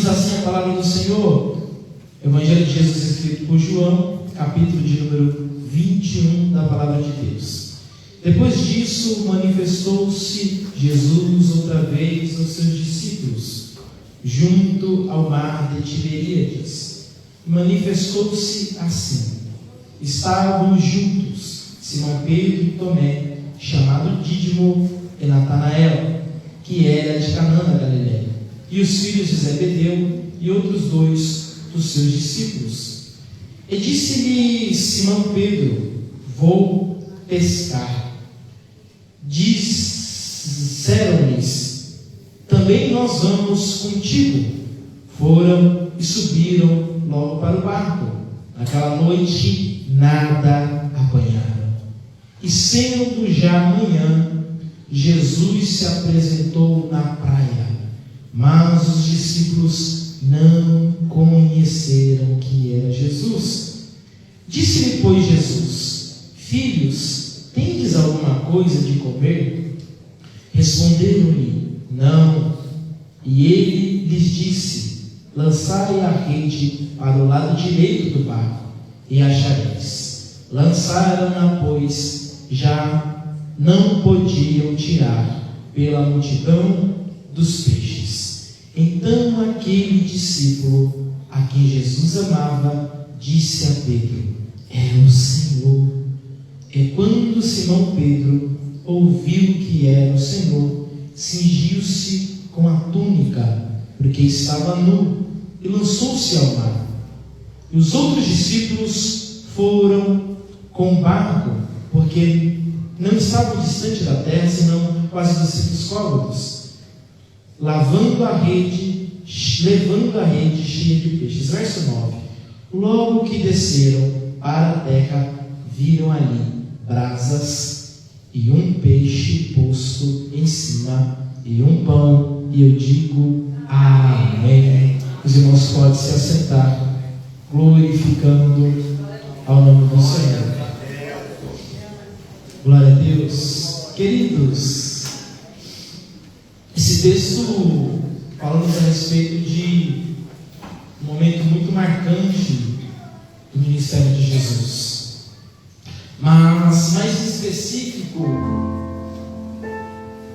Diz assim a palavra do Senhor, Evangelho de Jesus escrito por João, capítulo de número 21 da palavra de Deus. Depois disso, manifestou-se Jesus outra vez aos seus discípulos, junto ao mar de Tiberíades. Manifestou-se assim: estavam juntos Simão Pedro e Tomé, chamado Dídimo, e Natanael, que era de Canaã da Galileia, e os filhos de Zebedeu e outros dois dos seus discípulos. E disse-lhe Simão Pedro: vou pescar. Disseram-lhes: também nós vamos contigo. Foram e subiram logo para o barco. Naquela noite nada apanharam. E sendo já manhã, Jesus se apresentou na praia, mas os discípulos não conheceram que era Jesus. Disse-lhe, pois, Jesus: filhos, tendes alguma coisa de comer? Responderam-lhe: não. E ele lhes disse: lançai a rede para o lado direito do barco, e achareis. Lançaram-na, pois já não podiam tirar pela multidão dos peixes. Então aquele discípulo a quem Jesus amava disse a Pedro: é o Senhor. E quando Simão Pedro ouviu que era o Senhor, cingiu-se com a túnica, porque estava nu, e lançou-se ao mar. E os outros discípulos foram com o barco, porque não estavam distante da terra, senão quase 200 côvados, levando a rede cheia de peixes. Verso 9: logo que desceram para a terra, viram ali brasas e um peixe posto em cima e um pão. E eu digo amém. Os irmãos podem se assentar, glorificando ao nome do Senhor. Glória a Deus. Queridos, esse texto falando a respeito de um momento muito marcante do ministério de Jesus, mas mais específico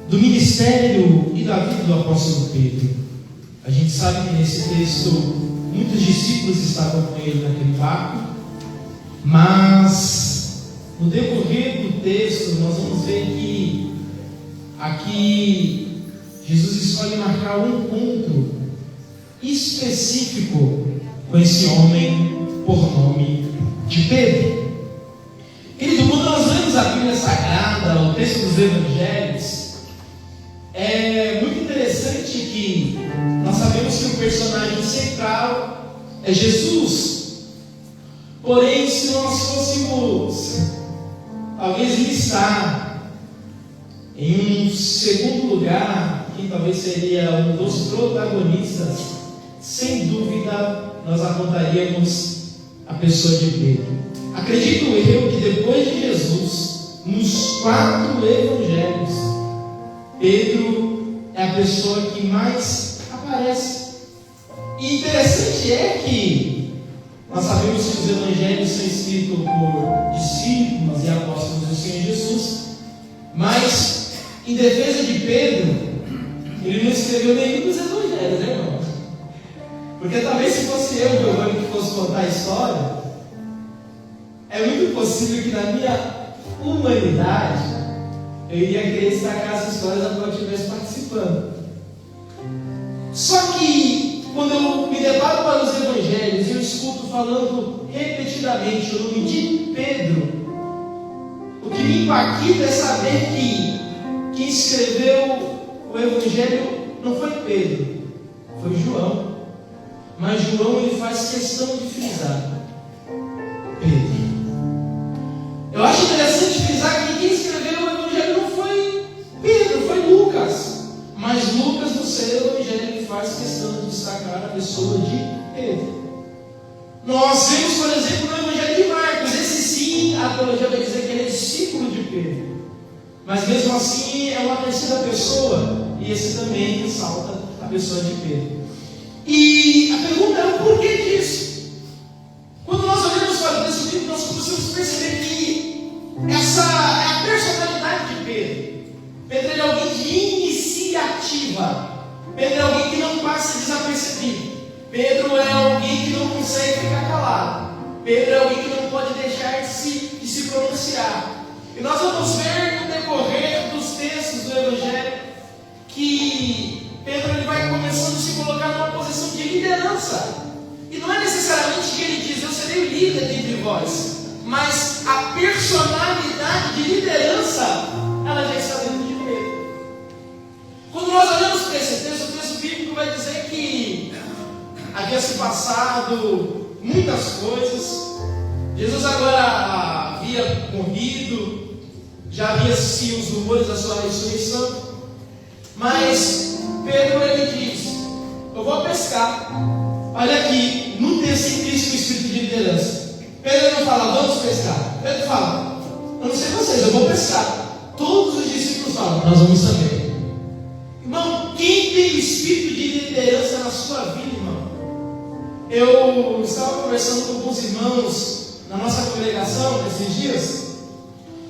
do ministério e da vida do apóstolo Pedro. A gente sabe que nesse texto muitos discípulos estavam com ele naquele barco, mas no decorrer do texto nós vamos ver que aqui Jesus escolhe marcar um encontro específico com esse homem por nome de Pedro. Querido, quando nós lemos a Bíblia Sagrada, o texto dos Evangelhos, é muito interessante que nós sabemos que o personagem central é Jesus. Porém, se nós fôssemos talvez listar em um segundo lugar, que talvez seria um dos protagonistas, sem dúvida nós apontaríamos a pessoa de Pedro. Acredito eu que depois de Jesus, nos 4 evangelhos, Pedro é a pessoa que mais aparece. E interessante é que nós sabemos que os evangelhos são escritos por discípulos e apóstolos do Senhor Jesus, mas em defesa de Pedro, ele não escreveu nenhum dos evangelhos, né, irmão? Porque talvez se fosse eu, Giovanni, que fosse contar a história, é muito possível que na minha humanidade eu iria querer destacar as histórias da qual eu estivesse participando. Só que quando eu me deparo para os evangelhos, eu escuto falando repetidamente o nome de Pedro. O que me impacta é saber que quem escreveu o evangelho não foi Pedro, foi João. Mas João, ele faz questão de frisar Pedro. Eu acho interessante frisar que quem escreveu o evangelho não foi Pedro, foi Lucas. Mas Lucas, no seu evangelho, ele faz questão de destacar a pessoa de Pedro. Nós vemos, por exemplo, no evangelho de Marcos. Esse sim, a teologia vai dizer que ele é discípulo de Pedro, mas mesmo assim é uma terceira pessoa. E esse também ressalta a pessoa de Pedro. E a pergunta é o porquê disso. Quando nós olhamos para o texto bíblico, nós começamos a perceber que essa é a personalidade de Pedro. Pedro é alguém de iniciativa. Pedro é alguém que não passa desapercebido. Pedro é alguém que não consegue ficar calado. Pedro é alguém que não pode deixar de se pronunciar. E nós vamos ver no decorrer dos textos do Evangelho que Pedro ele vai começando a se colocar numa posição de liderança. E não é necessariamente que ele diz, eu serei o líder dentre vós, mas a personalidade de liderança, ela já está dentro de Pedro. Quando nós olhamos para esse texto, o texto bíblico vai dizer que havia se passado muitas coisas. Jesus agora havia morrido, já havia se os rumores da sua ressurreição. Mas Pedro ele diz, eu vou pescar. Olha aqui, no texto em Cristo o espírito de liderança. Pedro não fala, vamos pescar. Pedro fala, eu não sei vocês, eu vou pescar. Todos os discípulos falam, nós vamos também. Irmão, quem tem o espírito de liderança na sua vida, irmão? Eu estava conversando com alguns irmãos na nossa congregação nesses dias.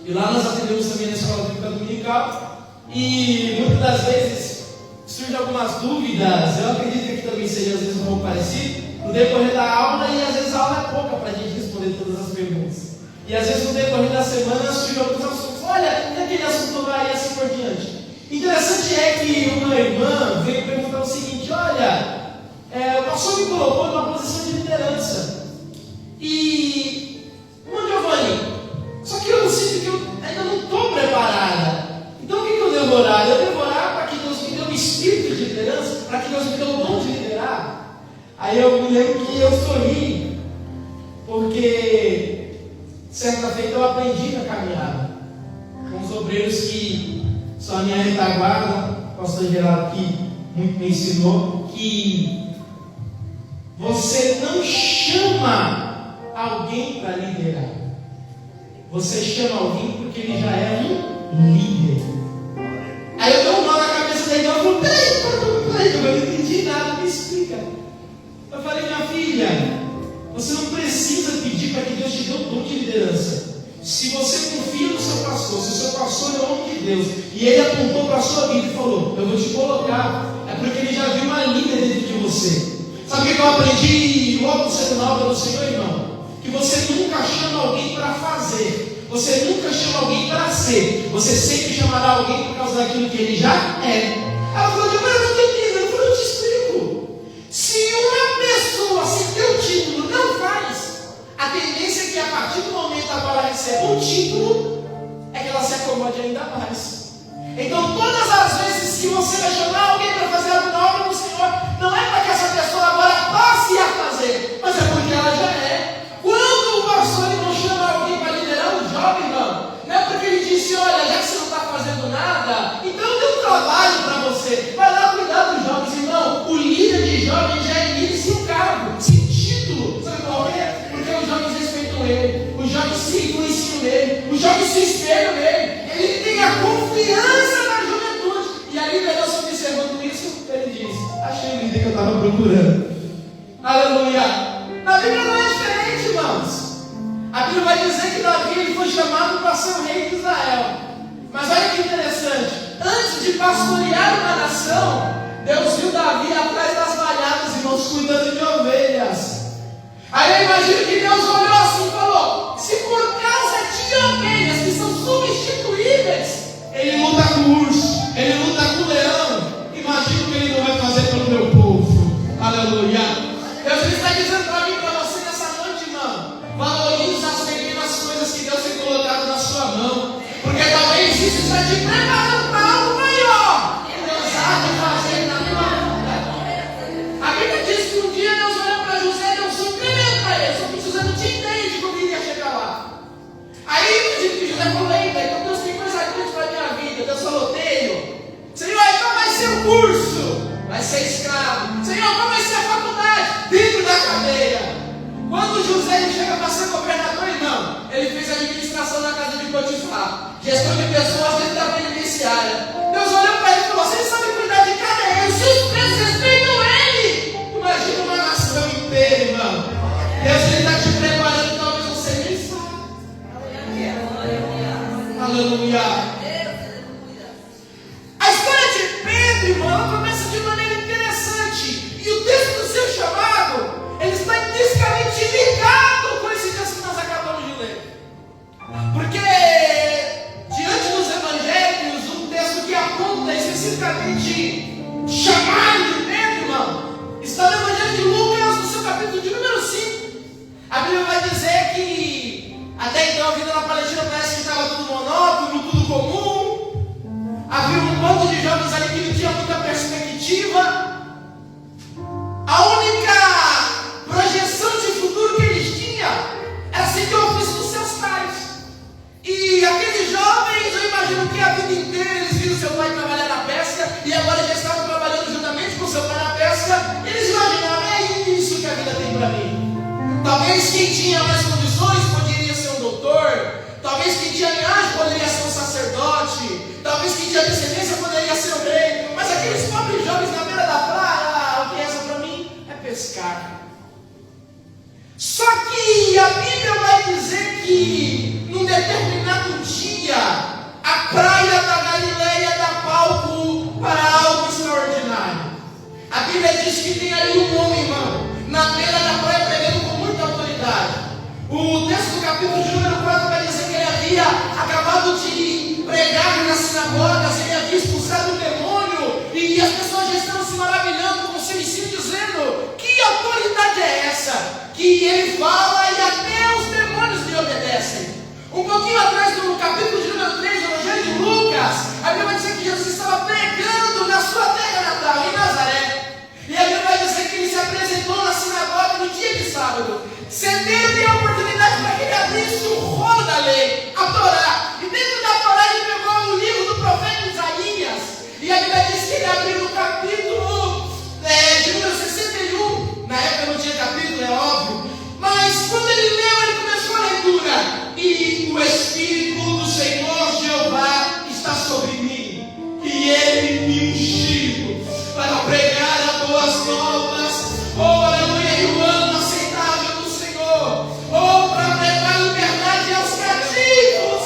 E lá nós atendemos também na escola bíblica dominical. E muitas das vezes surgem algumas dúvidas. Eu acredito que aqui também seja às vezes um pouco parecido no decorrer da aula, e às vezes a aula é pouca para a gente responder todas as perguntas. E às vezes no decorrer da semana surgem alguns assuntos. Olha, e aquele assunto lá e assim por diante. Interessante é que uma irmã veio perguntar o seguinte: olha, o pastor me colocou numa posição de liderança. E, irmã Giovanni, só que eu sinto que eu ainda não estou preparada. Então o que eu devo orar? Eu devo orar para que Deus me dê um espírito de liderança, para que Deus me dê o dom de liderar. Aí eu me lembro que eu sorri, porque certa feita eu aprendi na caminhada com os obreiros que são a minha retaguarda. O pastor Geraldo que muito me ensinou que você não chama alguém para liderar, você chama alguém porque ele já é um líder. Aí eu dou um nó na cabeça da irmã e falo, peraí, eu não entendi nada, me explica. Eu falei, minha filha, você não precisa pedir para que Deus te dê o dom de liderança. Se você confia no seu pastor, se o seu pastor é o homem de Deus, e ele apontou para a sua vida e falou, eu vou te colocar, é porque ele já viu uma líder dentro de você. Sabe o que eu aprendi logo cedo na obra do Senhor, irmão? Que você nunca chama alguém para fazer, você nunca chama alguém para ser, você sempre chamará alguém por causa daquilo que ele já é. Ela falou, mas eu não estou entendendo. Eu falei, eu te explico. Se uma pessoa sem ter o título não faz, a tendência é que a partir do momento que ela recebe um título, é que ela se acomode ainda mais. Então todas as vezes que você vai chamar alguém para fazer alguma obra do Senhor, não é para que essa pessoa agora passe a fazer, mas é porque ela já é. Quando o pastor não chama alguém para liderar um jovem, não é porque ele disse, olha, já que você não está fazendo nada, então eu tenho um trabalho para você, vai lá cuidar dos jovens. Irmão, o líder de jovens já é líder sem cargo, sem título. Sabe qual é? Porque os jovens respeitam ele, os jovens se influenciam nele, os jovens se espelham nele, ele tem a confiança na juventude. E a liderança, observando isso, ele diz, achei o líder que eu estava procurando. Aleluia. Na Bíblia não é diferente, irmãos. A Bíblia vai dizer que Davi ele foi chamado para ser o rei de Israel. Mas olha que interessante, antes de pastorear uma nação, Deus viu Davi atrás das malhadas, irmãos, cuidando de ovelhas. Aí eu imagino que Deus olhou assim e falou, se por causa de ovelhas que são substituíveis, ele luta com o urso, ele luta com o leão, imagino que ele não vai fazer pelo meu povo. Aleluia. Deus está dizendo para mim e para você nessa noite, irmão, valorize as pequenas coisas que Deus tem colocado na sua mão, porque talvez isso está te preparando para algo maior que Deus há de fazer na tua vida. A Bíblia diz que um dia Deus olhou para José e deu um sonho tremendo para ele, só que José não tinha ideia de como iria chegar lá. Aí eu digo que José falou, eita, então Deus tem coisa grande para a minha vida. Deus falou, tenho. Senhor, então vai ser o curso, vai ser escravo. Senhor, qual vai ser a faculdade? Dentro da cadeia. Quando José chega para ser governador, irmão, ele fez administração na casa de Potifar, gestão de pessoas dentro da penitenciária. Deus olhou para ele e falou, você sabe cuidar de cada um, se os presos respeitam ele. Aleluia. A história de Pedro, irmão, ela começa de maneira interessante. E o texto do seu chamado, ele está intrinsecamente ligado com esse texto que nós acabamos de ler. Porque diante dos evangelhos, um texto que aponta especificamente chamado de Pedro, irmão, está no evangelho de Lucas, no seu capítulo de número 5. A Bíblia vai dizer que até então a vida na Palestina parece que estava tudo monótono, tudo comum. Havia um bando de jovens ali que não tinha muita perspectiva. A única projeção de futuro que eles tinham era seguir o ofício dos seus pais. E aqueles jovens, eu imagino que a vida inteira eles viram seu pai trabalhar na pesca e agora já estavam trabalhando juntamente com seu pai na pesca. Eles imaginavam, é isso que a vida tem para mim. Talvez quem tinha mais condições poderia ser um doutor. Talvez quem tinha linhagem poderia ser um sacerdote. Talvez quem tinha descendência poderia ser um rei. Mas aqueles pobres jovens na beira da praia, o que resta para mim é pescar. Só que a Bíblia vai dizer que num determinado dia a praia da Galileia dá palco para algo extraordinário. A Bíblia diz que tem ali um homem, irmão, na beira da praia pregando com muita autoridade. O texto do capítulo de número 4 vai dizer que ele havia acabado de pregar nas sinagogas, ele havia expulsado um demônio, e as pessoas já estão se maravilhando com o seu ensino, dizendo: que autoridade é essa? Que ele fala e até os demônios lhe obedecem. Um pouquinho atrás, no capítulo de número 3, no Evangelho de Lucas, a Bíblia vai dizer que Jesus estava pregando na sua terra natal, em Nazaré. E a Bíblia vai dizer que ele se apresentou na sinagoga no dia de sábado. Cedeu lhe a oportunidade para que ele abrisse o rolo da lei, a Torá. E dentro da Torá ele pegou o livro do profeta Isaías. E a Bíblia diz que ele abriu no capítulo de número 61. Na época não tinha capítulo, é óbvio. Mas quando ele leu, ele começou a leitura. E o Espírito do Senhor Jeová está sobre mim. E ele me ungiu para pregar as boas novas. Oh, aleluia, e o ano aceitável do Senhor. Oh, para pregar liberdade aos cativos.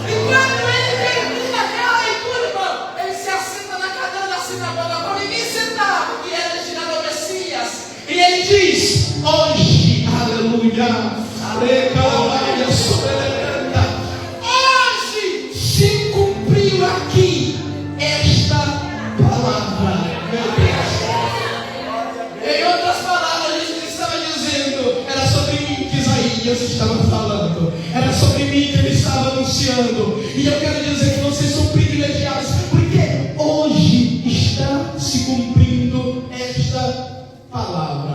Enquanto ele termina aquela leitura, irmão, ele se assenta na cadeira da sinagoga para ninguém sentar, porque era destinado ao Messias. E ele diz: hoje, aleluia, hoje se cumpriu aqui esta palavra. Meu Deus. Em outras palavras, ele estava dizendo: era sobre mim que Isaías estava falando, era sobre mim que ele estava anunciando. E eu quero dizer que vocês são privilegiados, porque hoje está se cumprindo esta palavra.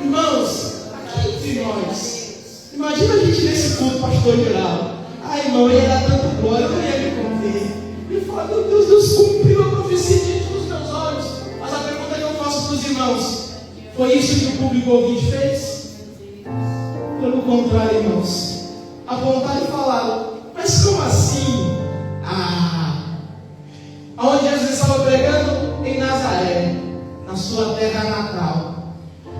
Irmãos, aqui entre nós, imagina a gente nesse culto pastoral. Ai, irmão, ia dar tanta glória, eu ia me conter. E fala: meu Deus, Deus cumpriu a profecia diante dos meus olhos. Mas a pergunta que eu faço para os irmãos: foi isso que o público ouvinte fez? Pelo contrário, irmãos, apontaram e falaram: mas como assim? Aonde Jesus estava pregando? Em Nazaré, na sua terra natal.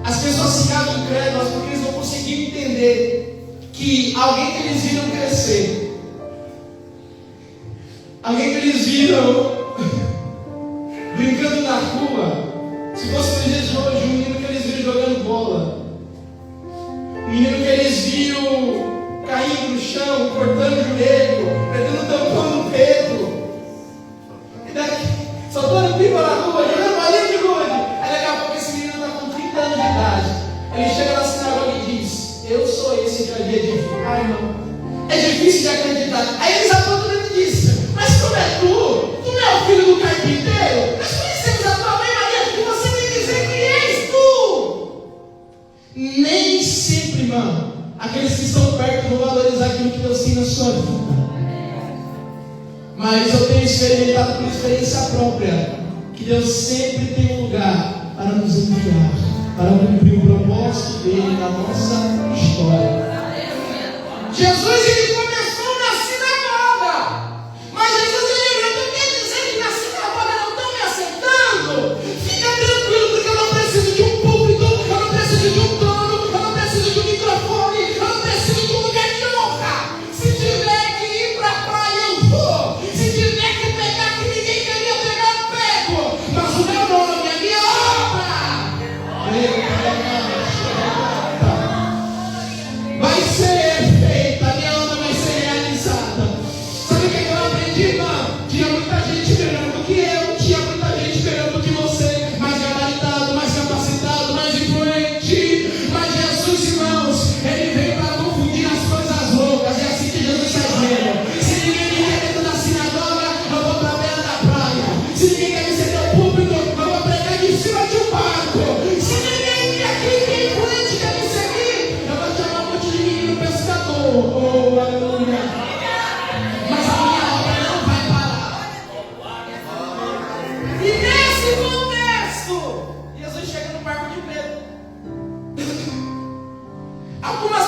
As pessoas ficavam incrédulas porque eles não conseguiam entender que alguém que eles viram crescer, alguém que eles viram brincando na rua, se fosse nos dias de hoje, um menino que eles viram jogando bola, um menino que eles viram caindo no chão, cortando o joelho, perdendo o tampão no peito, e daqui, soltando pipa na rua, jogando bolinha de gude. Aí daqui a pouco esse menino está com 30 anos de idade. Ele chega na sinagoga e diz: eu sou esse que havia de vir. Ai, irmão, é difícil de acreditar. Aí eles apontam e dizem: mas como é tu? Tu não é o filho do carpinteiro? Nós conhecemos a tua mãe Maria, que você vem dizer que és tu. Nem sempre, irmão, aqueles que estão perto vão valorizar aquilo que Deus tem na sua vida. Mas eu tenho experimentado por experiência própria que Deus sempre tem um lugar para nos enviar, para cumprir o propósito dele na nossa história. Jesus, ele começou na sinagoga, mas Jesus, ele não quer dizer que na sinagoga não estão me aceitando. Fica tranquilo, porque eu não preciso de um púlpito, eu não preciso de um trono, eu não preciso de um microfone, eu não preciso de um lugar de honra. Se tiver que ir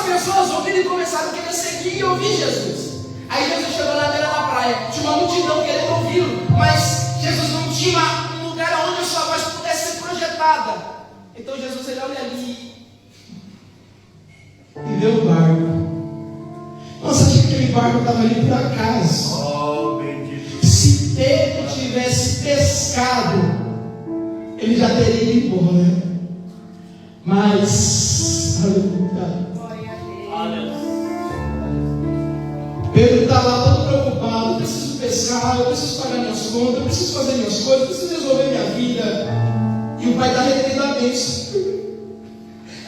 pessoas ouviram e começaram a querer seguir e ouvir Jesus. Aí Jesus chegou na beira da praia, tinha uma multidão querendo ouvi-lo, mas Jesus não tinha um lugar onde a sua voz pudesse ser projetada. Então Jesus, ele olha ali e vê o barco. Nossa, achei que aquele barco estava ali por acaso. Oh, bendito. Se Pedro tivesse pescado, ele já teria ido embora. Mas, aleluia. Pedro está lá todo preocupado. Eu preciso pescar, eu preciso pagar minhas contas, eu preciso fazer minhas coisas, eu preciso resolver minha vida. E o pai está retendo a bênção.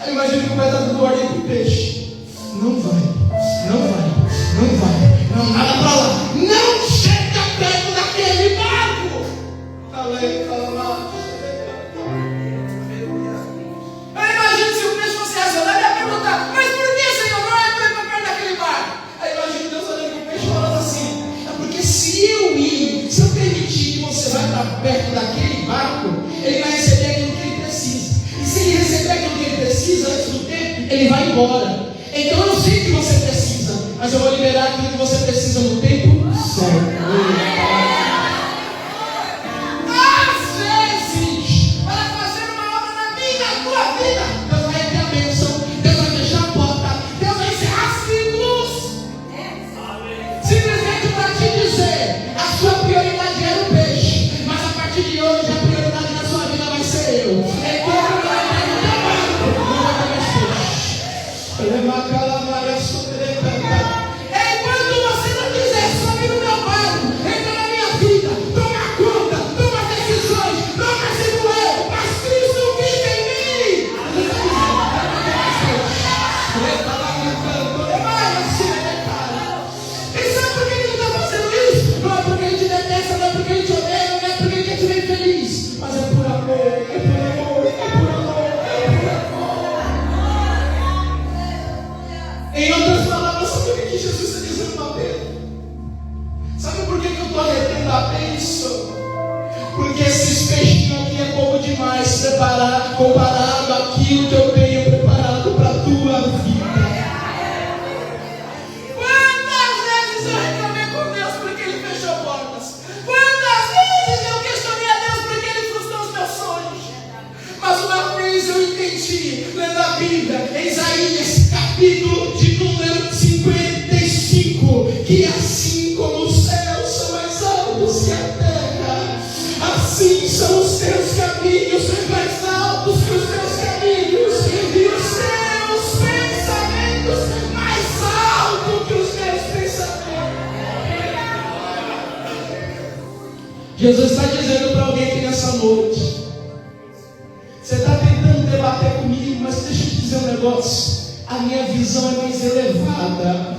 Aí imagina que o pai está dando ordem para o peixe. Não vai, não, nada para lá. Não chega perto daquele barco. Aí imagina se o peixe fosse racional e ia perguntar: mas por que, Senhor, não é para ir perto daquele barco? Aí imagina Deus olhando para o peixe falando assim: é porque se eu permitir que você vá para perto daquele barco, ele vai receber aquilo que ele precisa. E se ele receber aquilo que ele precisa antes do tempo, ele vai embora. Então eu sei que você precisa, mas eu vou liberar aquilo que você precisa no tempo certo. Às vezes, para fazer uma obra na minha, na tua vida, Deus vai ter a bênção, Deus vai fechar a porta, Deus vai encerrar ciclos. Simplesmente para te dizer: a sua prioridade era o peixe, mas a partir de hoje a prioridade na sua vida vai ser eu. É todo o trabalho do trabalho, não vai ter mais peixe. Enquanto você não quiser sobe no meu barco, entra na minha vida, toma conta, toma decisões, não vai ser eu, mas Cristo vive em mim. E sabe por que ele está fazendo isso? Não é porque ele te detesta, não é porque ele te odeia, não é porque ele quer te ver feliz, mas é por amor, é por amor, é por amor. Em outras palavras, sabe o que Jesus está dizendo para Pedro? Sabe por que eu estou retendo a bênção? Porque esses peixinhos aqui é pouco demais comparado àquilo que eu tenho preparado para a tua vida. Quantas vezes eu reclamei com Deus porque Ele fechou portas? Quantas vezes eu questionei a Deus porque Ele frustrou os meus sonhos? Mas uma vez eu entendi, lendo a Bíblia, em Isaías, capítulo de número 55, que assim como os céus são mais altos que a terra, assim são os teus caminhos mais altos que os teus caminhos, e os teus pensamentos mais altos que os meus pensamentos. Jesus está dizendo para alguém aqui nessa noite: você está tentando debater comigo, mas deixa eu te dizer um negócio. A minha visão é mais elevada.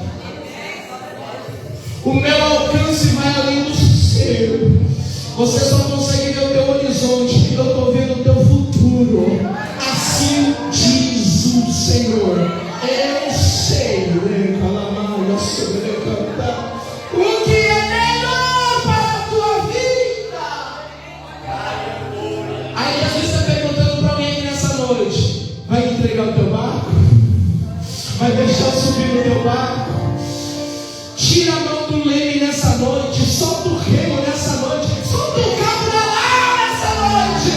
O meu alcance vai além do seu. Você só consegue ver o teu horizonte. Eu estou vendo o teu futuro. Assim diz o Senhor. Eu sei o que é melhor para a tua vida. Aí Jesus está perguntando para alguém nessa noite: vai entregar o teu barco? Vai deixar eu subir no teu barco? Tira a mão do leme nessa noite. Solta o remo nessa noite. Solta o cabo da lama nessa noite.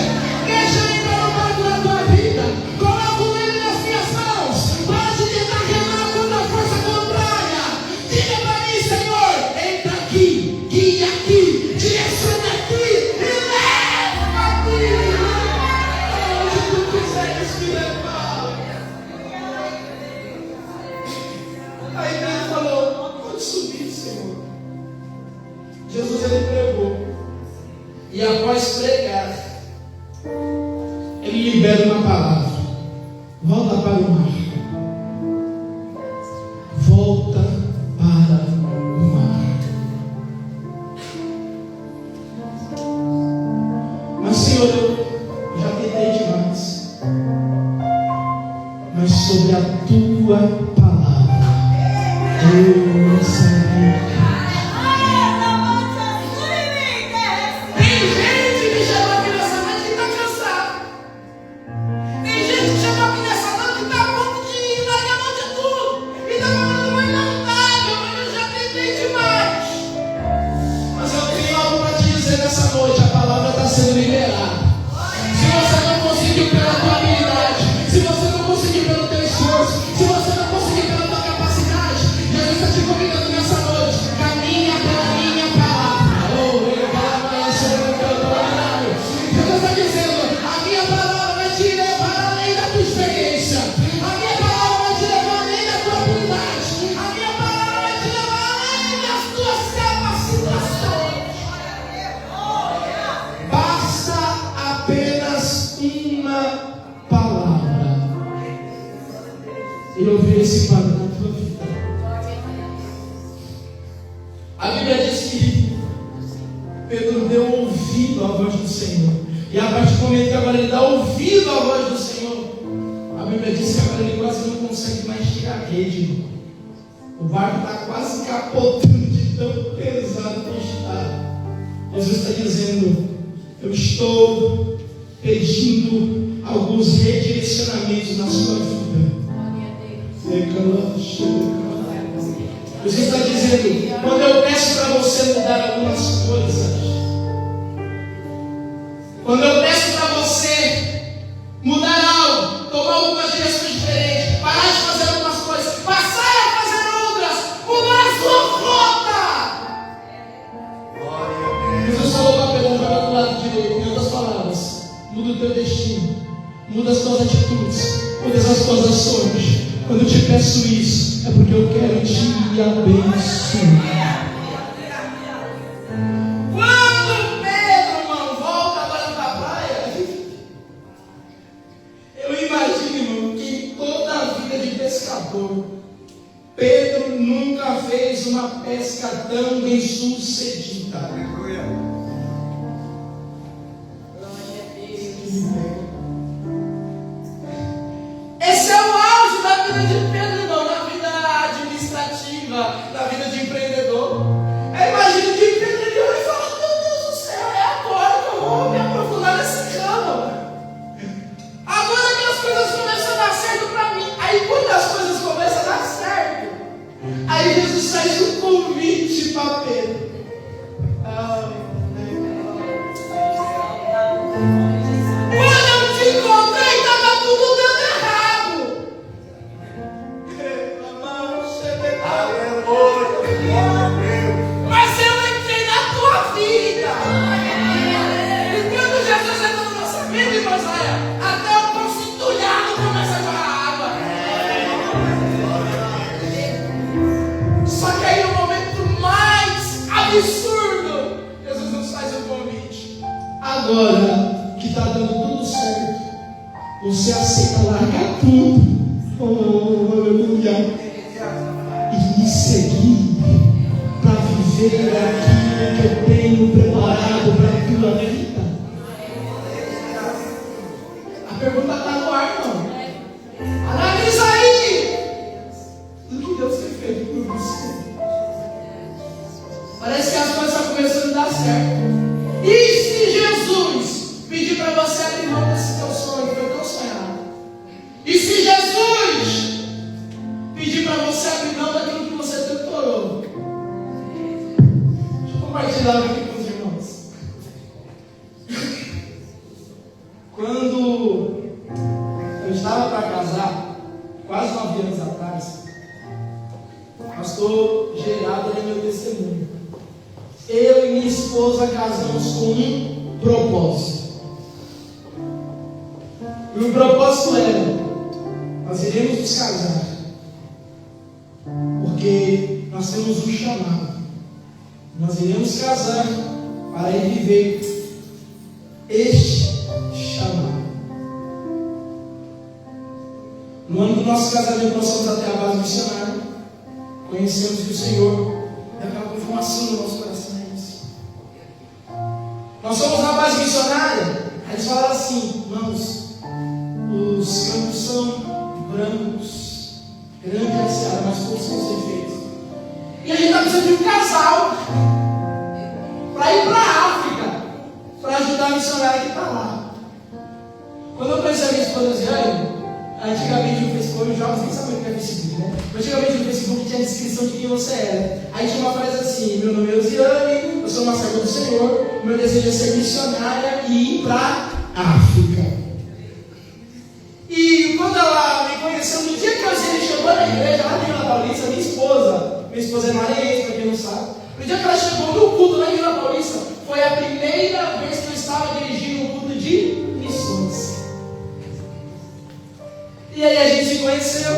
Deixa eu entrar no barco da tua vida. Coloca o leme nas minhas mãos. Para de tentar remar contra a força contrária. Diga para mim: Senhor, entra aqui, guia aqui, direciona aqui e leva-me onde tu quiseres me levar. Aí Pedro falou: pode subir, Senhor. Jesus, ele pregou. E após pregar, ele libera uma palavra: volta para o mar. Volta para o mar. Mas, Senhor, eu já tentei demais. Mas sobre a tua palavra eu não sabia. Tem gente que chegou aqui nessa noite que está cansado. Tem gente que chegou aqui nessa noite que está a ponto de largar a mão de tudo. uma palavra. Ele ouviu esse padrão na tua vida. A Bíblia diz que Pedro deu ouvido à voz do Senhor. E a partir do momento que agora ele dá ouvido à voz do Senhor, a Bíblia diz que agora ele quase não consegue mais tirar a rede, irmão. O barco está quase capotando de tão pesado que está. Jesus está dizendo: eu estou pedindo alguns redirecionamentos na sua vida. Jesus está dizendo: quando eu peço para você mudar algumas coisas, quando eu peço para você mudar algo, tomar algumas direções diferentes, parar de fazer algumas coisas, passar a fazer outras, mudar a sua rota. Jesus falou para Pedro: joga do lado direito, em outras palavras, muda o teu destino, muda as tuas atitudes, muda as tuas ações. Quando eu te peço isso, é porque eu quero te abençoar. Quando Pedro, irmão, volta agora para a praia, eu imagino, irmão, que em toda a vida de pescador, Pedro nunca fez uma pesca tão bem sucedida. Esse é o auge da vida de Pedro, irmão, na vida administrativa, na vida de empreendedor. Eu imagino que Pedro ele olha e fala: meu Deus do céu, é agora que eu vou me aprofundar nesse ramo. Agora que as coisas começam a dar certo para mim. Aí quando as coisas começam a dar certo, aí Jesus faz um convite para Pedro. Quando eu te encontrei, estava tudo dando errado. Mas eu entrei na tua vida. E quando Jesus entra na nossa vida, irmãos, até o poço entulhado começa a jorrar água. Só que aí no momento mais absurdo, Jesus nos faz um convite. Agora que está dando tudo certo, você aceita largar tudo. Oh, aleluia. E me seguir para viver aquilo que eu tenho preparado para a tua vida. A pergunta está no ar, irmão. Analisa aí do que Deus tem feito por você. Parece que as coisas estão começando a dar certo. E se Jesus pedir para você abrir mão desse teu sonho, que foi tão sonhado? E se Jesus pedir para você abrir mão daquilo que você tanto orou? Deixa eu compartilhar aqui com os irmãos. Quando eu estava para casar, quase 9 anos atrás, o pastor Geraldo é meu testemunho. Eu e minha esposa casamos com um propósito. E o propósito era: nós iremos nos casar porque nós temos um chamado. Nós iremos casar para ir viver este chamado. No ano do nosso casamento, nós fomos até a base missionária. Conhecemos que o Senhor deu aquela confirmação no nosso coração. É isso. Nós fomos na base missionária. Aí eles falaram assim: irmãos, os campos são brancos, grande é a seara, mas poucos são os efeitos. E a gente está precisando de um casal para ir para a África, para ajudar a missionária que está lá. Quando eu conheci a minha esposa Ziane, antigamente no Facebook, os jovens nem sabem o que é Facebook, né? Antigamente no Facebook tinha a descrição de quem você era. Aí tinha uma frase assim: meu nome é Ziane, eu sou uma serva do Senhor, meu desejo é ser missionária e ir para a África. E quando ela me conheceu, no dia que a Ziane chegou na igreja, lá em Vila Paulista, minha esposa é maranhense, para quem não sabe. No dia que ela chegou no culto lá em Vila Paulista, foi a primeira vez que eu estava dirigindo um culto de missões. E aí a gente se conheceu.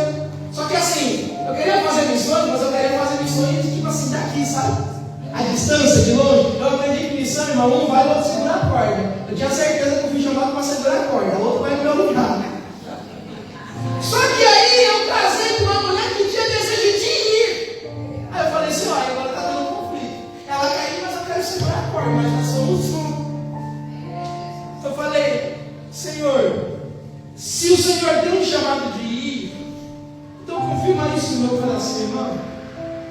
Só que assim, eu queria fazer missões, mas eu queria fazer missões tipo assim, daqui, sabe? A distância, de longe. Eu aprendi que missão, irmão, um vai, o outro segura a corda. Eu tinha certeza que eu fui chamado para segurar a corda. O outro vai no meu Se o Senhor tem um chamado de ir, então confirma isso no meu coração, irmão.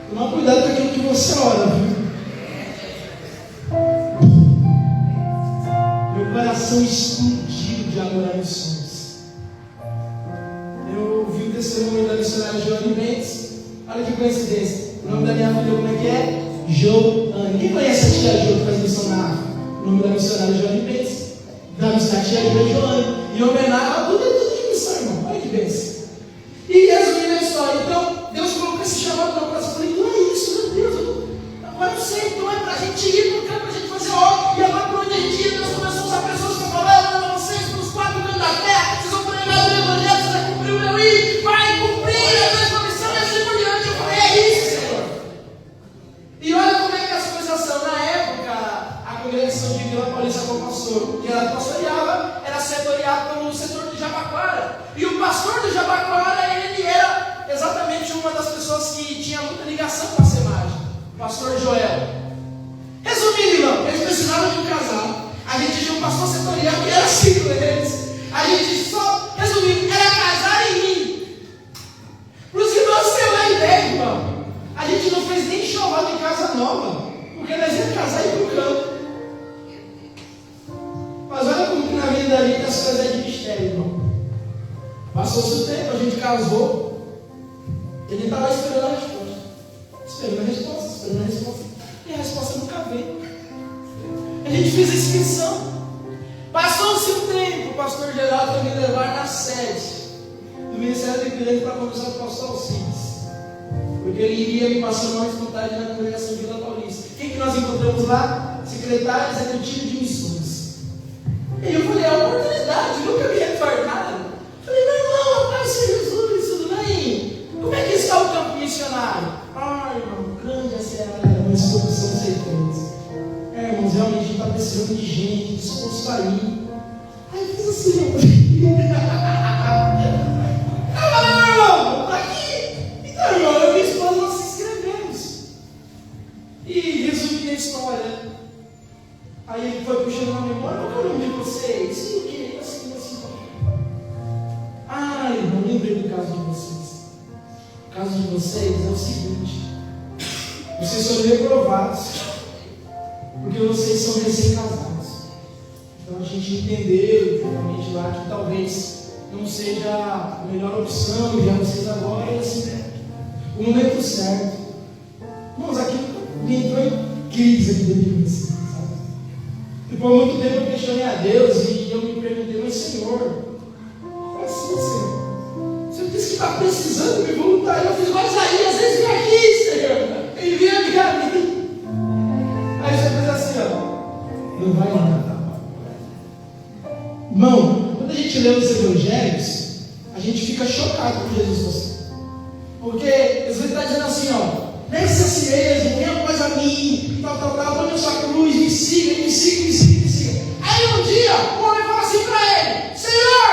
Toma cuidado com aquilo que você ora, viu? Meu coração explodiu de amor a missões. Eu ouvi o testemunho da missionária Joane Mendes. Olha que coincidência. O nome da minha filha, como é que é? Joane. Quem conhece a tia Jo que faz missão na África? O nome da missionária Joane Mendes. Da missionária tia Jo é Joane. Em homenagem a tudo de missão, irmão. Olha que bênção. E resumindo a história, então, Deus colocou esse chamado no meu coração. Eu falei, não é isso, meu Deus. Agora eu sei, então é pra gente ir pro campo, pra gente fazer obra. E agora por onde a gente ir, nós começamos a usar pessoas que estão falando, vocês, pelos 4 cantos da terra, vocês vão pregar o evangelho, você vai cumprir o meu ir, vai cumprir a mesma missão e assim por diante. Eu falei, é isso, Senhor. E olha como é que as coisas são. Na época, a congregação de Vila Paulista com o pastor, que ela pastoreava, era setoriado pelo setor do Jabaquara. E o pastor do Jabaquara, ele era exatamente uma das pessoas que tinha muita ligação com a Semagem, o pastor Joel. Resumindo, irmão, eles precisavam de um casal. A gente tinha um pastor setorial que era 5 deles. A gente só, resumindo, era casar em mim. Para os irmãos terem uma ideia, irmão, a gente não fez nem enxoval de casa nova, porque nós íamos casar e ir para o campo. Mas olha como que na vida da gente as coisas é de mistério, irmão. Passou-se o tempo, a gente casou. Ele estava esperando a resposta. Esperando a resposta. E a resposta nunca veio. A gente fez a inscrição. Passou-se um tempo, o pastor Geraldo foi me levar na sede do Ministério do Igreja para conversar com o pastor Alcides. Porque ele iria me passar uma responsabilidade na congregação de Vila Paulista. Quem que nós encontramos lá? Secretário executivo de missões. E eu falei, é uma oportunidade, nunca me retornaram. Falei, meu irmão, rapaz, Jesus, tudo bem? Como é que está o campo missionário? Ai, irmão, grande a seara, mas todos são secretos. Irmãos, realmente a gente está precisando de gente disposto a ir. Aí eu fiz assim, eu falei, meu irmão, tá aqui. Então, irmão, eu e minha esposa nós se inscrevemos. E resumindo a história, aí ele foi puxando uma memória, qual é o nome de vocês? E o que? Assim. Ah, irmão, lembrei do caso de vocês. O caso de vocês é o seguinte: vocês foram reprovados porque vocês são recém-casados. Então a gente entendeu justamente lá que talvez não seja a melhor opção já vocês agora, e assim, o momento certo. Irmãos, aqui me entrou em crise aqui dentro de vocês, sabe? E por muito tempo eu questionei a Deus e eu me perguntei, mas Senhor, assim, Senhor, você disse que está precisando me voluntário. Eu fiz, mas aí, às vezes vem aqui, Senhor, envia-me a mim. Aí você fez assim, ó, não vai nada. Irmão, quando a gente lê os evangelhos, a gente fica chocado com Jesus. Porque Jesus está dizendo assim, ó, desce a si mesmo, venha após a mim, tal, tome a sua cruz, me siga. Aí um dia, o homem fala assim para ele, Senhor,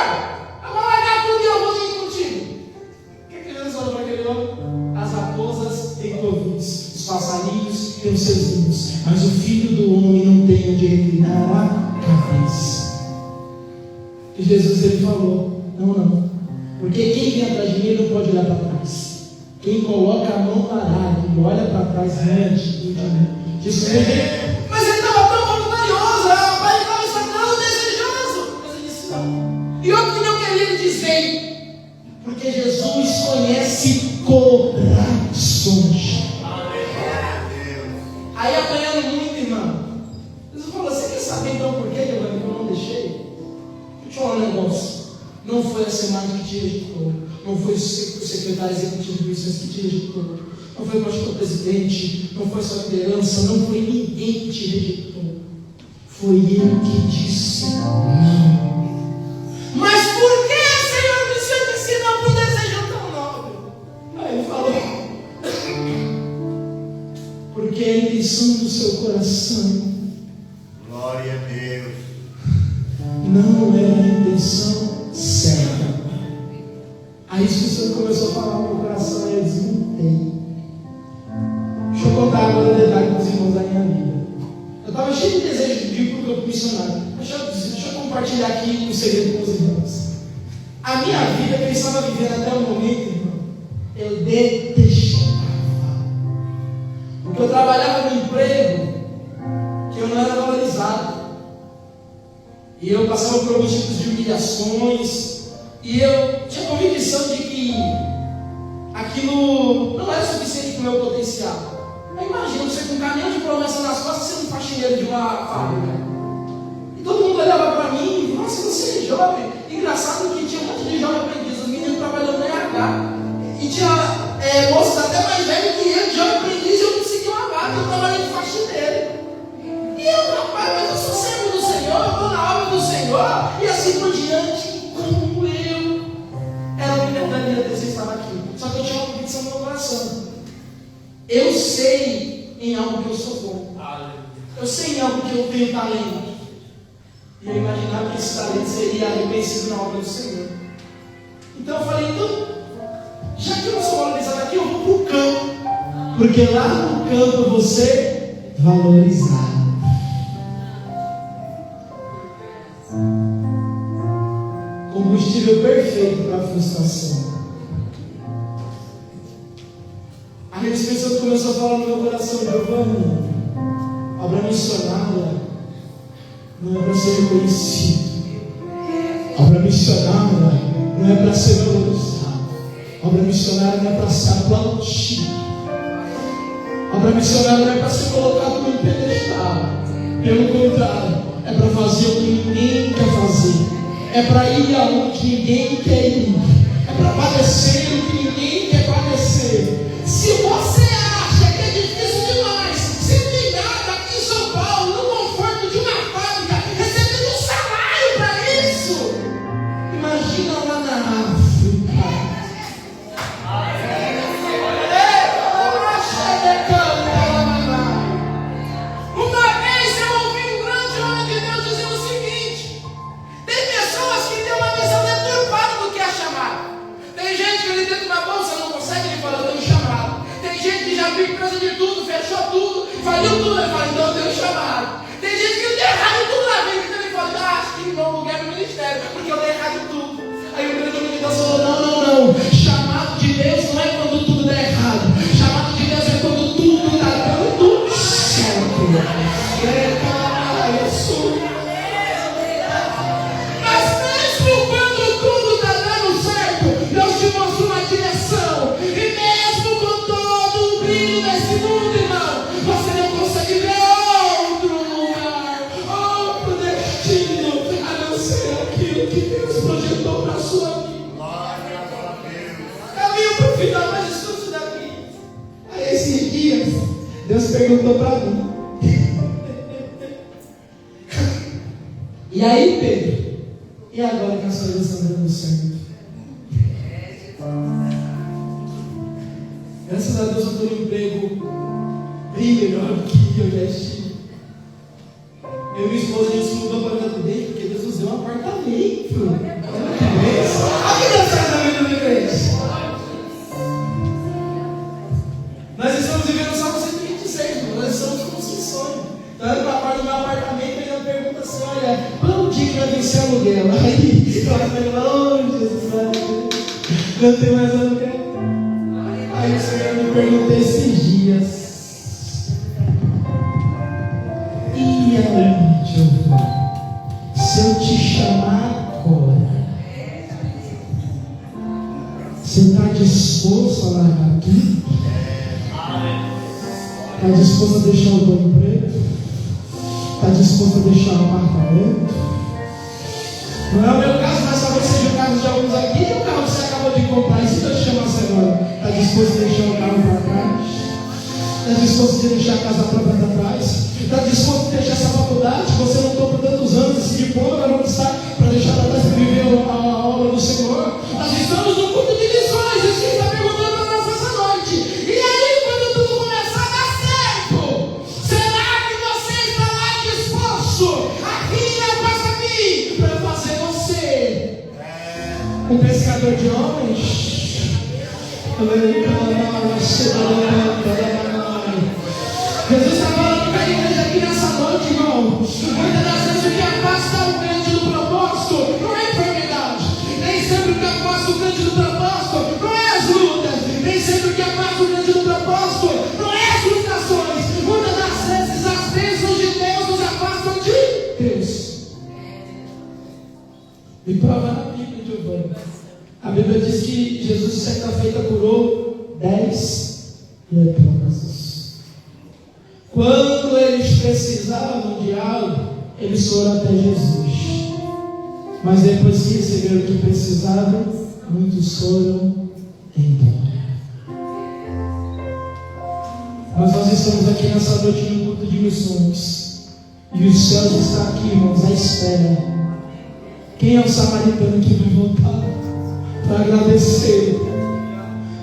eu vou largar tudo e eu vou ir contigo. O que Jesus falou para aquele homem? As raposas têm covis, os passarinhos têm os seus ninhos, mas o Filho do Homem não tem onde reclinar a cabeça. E Jesus ele falou, não, porque quem vem atrás de mim não pode olhar para trás. Quem coloca a mão no arado e olha para trás antes, Jesus mas ele estava tão voluntarioso, rapaz, ele estava tão desejoso. Mas ele disse não. E outro que não queria dizer, porque Jesus conhece corações. Aí apanhando muito, irmão, Jesus falou, você quer saber então por que eu não deixei? Deixa eu te falar um negócio. Não foi a Semagem que te rejeitou, não foi o secretário executivo de missões que te rejeitou, não foi o pastor presidente, não foi sua liderança, não foi ninguém que te rejeitou. Foi ele que disse não. Mas por que, Senhor, me sente assim não por um desejo tão nobre? Aí ele falou, porque a intenção do seu coração, glória a Deus, não era a intenção certa. Aí o Senhor começou a falar no meu coração e eu desmontei. Deixa eu contar agora o detalhe dos irmãos da minha vida. Eu estava cheio de desejo de ir para o campo missionário. Deixa eu compartilhar aqui um segredo com os irmãos. A minha vida que eu estava vivendo até o momento, irmão, eu detestava. Porque eu trabalhava no emprego que eu não era valorizado. E eu passava por alguns tipos de humilhações. E eu tinha convicção de que aquilo não era suficiente para o meu potencial. Aí imagina você com um caminhão de promessa nas costas sendo faxineiro de uma fábrica. E todo mundo olhava para mim e nossa, você é jovem. Engraçado que tinha um monte de jovem aprendiz, os meninos trabalhando no RH. E tinha moços até mais velhos que eu, jovem aprendiz, e eu consegui uma vaga, eu trabalhei de faxineiro. E eu, rapaz, mas eu sou servo do Senhor, eu estou na obra do Senhor, e assim por diante. Como eu era o da minha Deus estava aqui. Só que eu tinha uma convicção no meu coração. Eu sei em algo que eu sou bom. Eu sei em algo que eu tenho talento. E eu imaginava que esse talento seria reconhecido na obra do Senhor. Então eu falei, então, já que eu não sou valorizado aqui, eu vou para o campo. Porque lá no campo eu vou ser valorizado. Combustível perfeito para a frustração. Aí as pessoas começaram a falar no meu coração, Giovanni, a obra missionária não é para ser reconhecido. A obra missionária não é para ser valorizado. A obra missionária não é para ser aplaudido. A obra missionária não é para ser colocado num pedestal. Pelo contrário, é para fazer o que ninguém quer fazer. É para ir aonde ninguém quer ir. É para padecer o que ninguém quer padecer. Se você acha que é difícil demais, sentado aqui em São Paulo, no conforto de uma fábrica, recebendo um salário para isso, imagina lá na África. Uma vez eu ouvi um grande homem de Deus dizendo o seguinte: tem pessoas que têm uma visão deturpada do que é chamado. Tem gente que ali dentro da bolsa não consegue, ele fala, eu tenho chamado. Tem gente que já abriu empresa de tudo, fechou tudo, faliu tudo, ele fala, então eu tenho chamado. Tem gente que deu errado tudo na vida, então ele fala, acho que não lugar no ministério, porque eu dei errado tudo. Aí o grande homem de Deus falou, não. Chamado de Deus não é quando tudo dá errado. Chamado de Deus é quando tudo está dando certo. Mas mesmo quando tudo está dando certo, Deus te mostra uma direção. E mesmo com todo o brilho desse mundo, irmão, você não consegue ver outro lugar, outro destino, a não ser aquilo que Deus projetou para a sua vida. Caminho para o final, mas escuta isso daqui. Aí esses dias, Deus perguntou para mim. E aí, Pedro? E agora que as coisas estão dando certo? Graças a Deus eu estou no emprego bem melhor do que eu já estive. Eu e minha esposa, a gente se mudou para Campo Grande porque Deus nos deu um apartamento. Olha que bênção. Olha que Deus faz na vida do crente. Nós estamos vivendo só no 126, nós estamos com um sonho. Então, eu para a parte do meu apartamento e ele pergunta assim, olha, qual o dia que vai vencer o aluguel? Aí ela fala, Jesus, não tem mais aluguel. Aí o Senhor me perguntou esses dias, e aonde eu vou? Se eu te chamar agora, você está disposto a largar tudo? Está disposto a deixar o bom emprego? Está disposto a deixar o apartamento? Não é o meu caso, mas talvez seja o caso de alguns aqui. E o carro que você acabou de comprar, e se eu te chamasse agora? Está disposto a deixar o carro para trás? Está disposto a deixar a casa própria para trás? Está disposto a deixar essa faculdade que você lutou por tantos anos, esse diploma vai conquistar para deixar para trás para viver a obra do Senhor? Nós estamos no culto de lições, isso que está perguntando para nós essa noite. E aí, quando tudo começar a dar certo, será que você está lá disposto aqui na paz aqui para fazer você um pescador de homens? Jesus está falando para a igreja aqui nessa noite, irmão. Muitas das vezes o que afasta o crente do propósito não é enfermidade. Nem sempre Me prova na Bíblia, Giovanni. A Bíblia diz que Jesus, certa feita, curou 10 leprosos. Quando eles precisavam de algo, eles foram até Jesus. Mas depois que receberam o que precisavam, muitos foram embora. Mas nós estamos aqui nessa noite no culto de missões. E os céus estão aqui, irmãos, à espera. Quem é o samaritano que vai voltar para agradecer?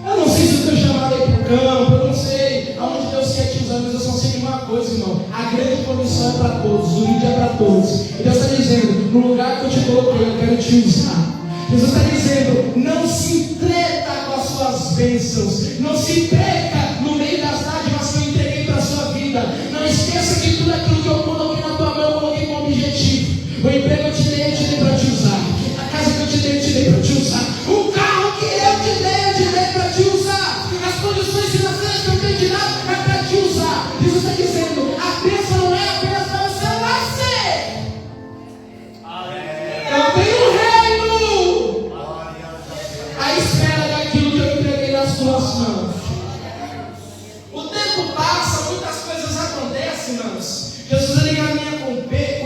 Eu não sei se o teu chamado é para o campo, eu não sei aonde Deus quer te usar, mas eu só sei de uma coisa, irmão. A grande comissão é para todos, o vídeo é para todos. E Deus está dizendo, no lugar que eu te coloquei, eu quero te usar. Jesus está dizendo, não se treta com as suas bênçãos, não se perca no meio das dádivas que eu entreguei para a sua vida. Não esqueça que tudo aquilo que eu coloquei na tua mão, eu coloquei como objetivo. O emprego eu te dei para te usar. A casa que eu te dei para te usar. O carro que eu te dei para te usar. As condições financeiras que eu tenho te dado é para te usar. Jesus está dizendo, a bênção não é apenas para você nascer. Eu tenho um reino à espera daquilo que eu entreguei nas tuas mãos. O tempo passa, muitas coisas acontecem, irmãos. Jesus ele caminha com Pedro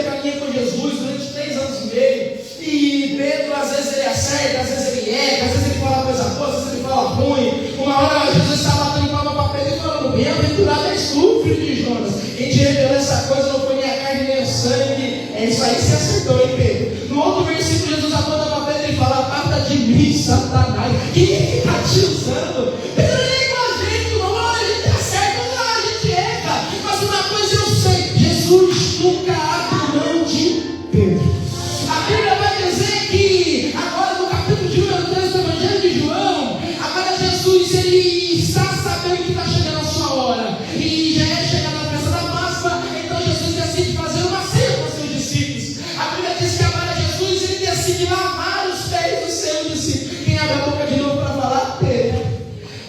caminha com Jesus durante 3 anos e meio. E Pedro, às vezes ele acerta, às vezes ele erra, às vezes ele fala coisa boa, às vezes ele fala ruim. Uma hora Jesus estava batendo palma para Pedro e falando, bem-aventurado és tu, filho de Jonas. Quem te revelou essa coisa não foi nem a carne nem o sangue. É isso aí que você acertou, hein, Pedro? No outro versículo, Jesus aponta para Pedro e fala, aparta de mim, Satanás. Quem é que está te usando? Pedro nem com a gente, uma hora a gente acerta, uma hora a gente erra. Mas uma coisa eu sei, Jesus nunca abre mão de Pedro. A Bíblia vai dizer que, agora no capítulo de número 3 do Evangelho de João, agora Jesus ele está sabendo que está chegando a sua hora. E já é chegada a festa da Páscoa, então Jesus decide fazer uma ceia com seus discípulos. A Bíblia diz que agora Jesus ele decide lavar os pés dos seus discípulos. Quem abre a boca de novo para falar? Pedro.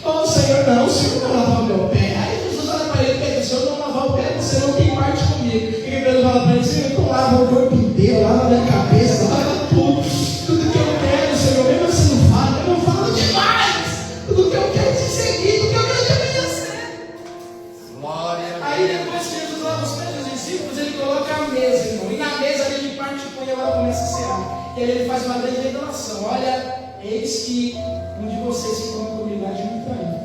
Oh Senhor, não, o Senhor não lavar o meu pé. Aí Jesus olha para ele e diz, se eu não lavar o pé, você não tem parte comigo. E Pedro fala para ele, Senhor, então lava o corpo inteiro, lava a minha cabeça, lava tudo. Tudo que eu quero, Senhor, mesmo assim não fala, eu não falo demais. Tudo que eu quero é te seguir, tudo que eu quero é te obedecer. Aí depois que Jesus lava os pés dos discípulos, ele coloca a mesa, irmão. E na mesa ele parte o pão e agora começa a cear. E aí ele faz uma grande revelação. Olha, eis que um de vocês que come comigo há de me trair.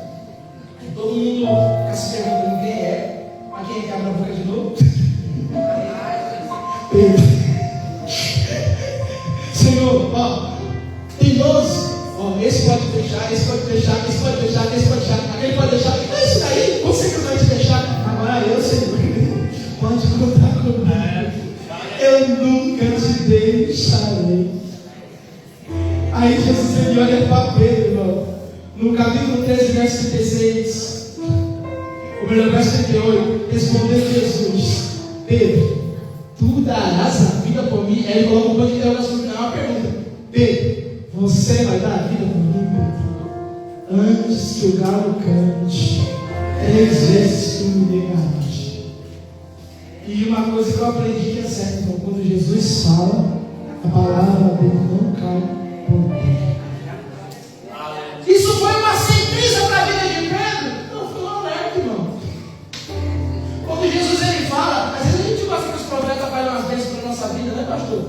Aí todo mundo fica se perguntando quem é. Mas quem é que abre a boca de novo? Senhor, ó, tem 12. Ó, esse pode deixar, esse pode deixar, esse pode deixar, esse pode deixar, aquele pode deixar. É isso daí, com certeza vai te deixar. Agora eu, Senhor, pode contar comigo. Eu nunca te deixarei. Aí Jesus ele olha para Pedro, irmão. No capítulo 13, verso 36. O melhor verso 38. Respondeu Jesus: Pedro, tu darás a vida por mim? Aí ele coloca um ponto de interrogação no final, uma pergunta: Pedro, você vai dar a vida por mim, Pedro? Antes que o galo cante, 3 vezes tu me negarás. E uma coisa que eu aprendi que é certa, então, quando Jesus fala, a palavra dele não cai por terra. Isso foi uma sentença para a vida de Pedro? Não, foi um alerta, irmão. Quando Jesus ele fala, às vezes a gente gosta que os profetas fazem umas bênçãos para a nossa vida, né, pastor?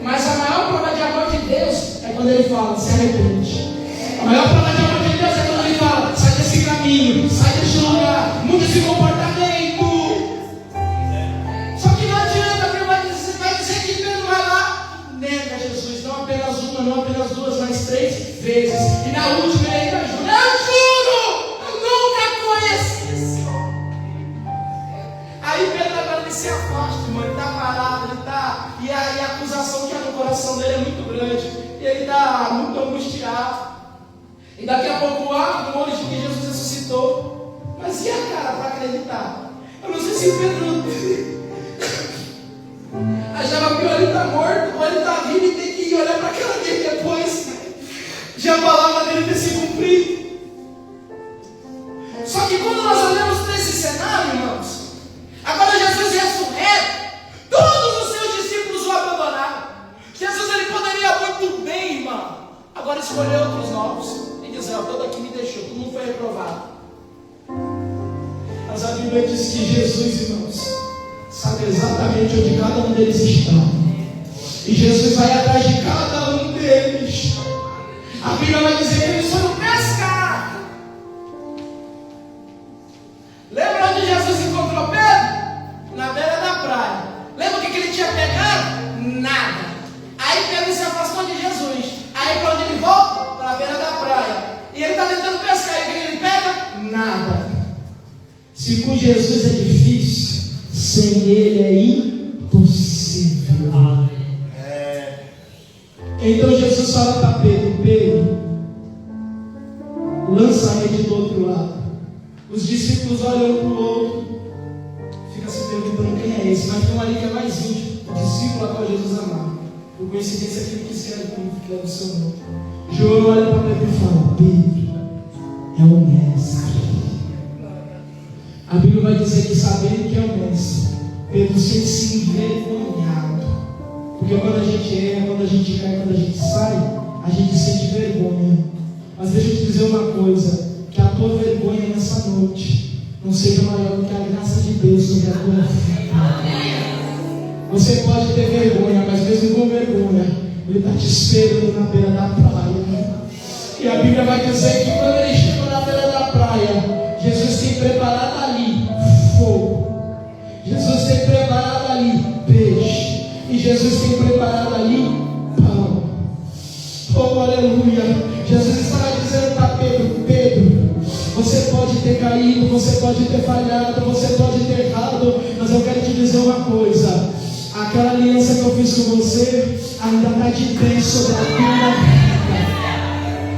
Mas a maior prova de amor de Deus é quando ele fala, se arrepende. A maior prova de amor de Deus é quando ele fala, sai desse caminho, sai desse lugar, muda esse comportamento. Só que não adianta, porque vai dizer que Pedro vai lá, nega Jesus, não apenas uma, não apenas 2, mas 3 vezes. E na última ele ainda jura, eu juro, eu nunca conheci esse homem. Aí Pedro agora ele se afasta, irmão, ele está parado, ele está, e a acusação que há no coração dele é muito grande, e ele está muito angustiado. E daqui a pouco abre o olho de que Jesus ressuscitou. Mas e a cara para acreditar? Eu não sei se Pedro achava que ou ele está morto, ou ele está vivo e tem que ir olhar para aquela dele depois de a palavra dele ter se cumprido. Só que quando nós olhamos para esse cenário, irmãos, agora Jesus ressurreto, todos os seus discípulos o abandonaram. Jesus escolher outros novos e dizer, ó, todo aqui me deixou, todo mundo foi reprovado. Mas a Bíblia diz que Jesus, irmãos, sabe exatamente onde cada um deles está. E Jesus vai atrás de cada um deles. A Bíblia vai dizer que eles foram pescar. Lembra onde Jesus encontrou Pedro? Na beira da praia. Lembra o que ele tinha pegado? Nada. Aí Pedro se afastou de Jesus. Aí para onde ele volta? Para a beira da praia. E ele está tentando pescar. E o que ele pega? Nada. Se com Jesus é difícil, sem Ele é impossível. Então Jesus fala para Pedro: Pedro, lança a rede do outro lado. Os discípulos olham para o outro, fica se perguntando quem é esse, mas tem um ali que é mais íntimo, o discípulo a qual Jesus amava. Por coincidência, aquele que se era que é o seu nome. João olha para Pedro e fala: Pedro é o mestre. A Bíblia vai dizer que, sabendo que é o mestre, Pedro sente se envergonhado. Porque quando a gente erra, quando a gente cai, quando a gente sai, a gente sente vergonha. Mas deixa eu te dizer uma coisa: que a tua vergonha nessa noite não seja maior do que a graça de Deus sobre a tua vida. Você pode ter vergonha, mas mesmo com vergonha, Ele está te esperando na beira da praia. E a Bíblia vai dizer que quando ele chegou na beira da praia, Jesus tem preparado ali fogo. Jesus tem preparado ali peixe. E Jesus tem preparado ali pão. Oh, aleluia. Jesus estava dizendo para Pedro: Pedro, você pode ter caído, você pode ter falhado, você pode ter errado, mas eu quero te dizer uma coisa: aquela aliança que eu fiz com você ainda está de pé sobre a tua vida.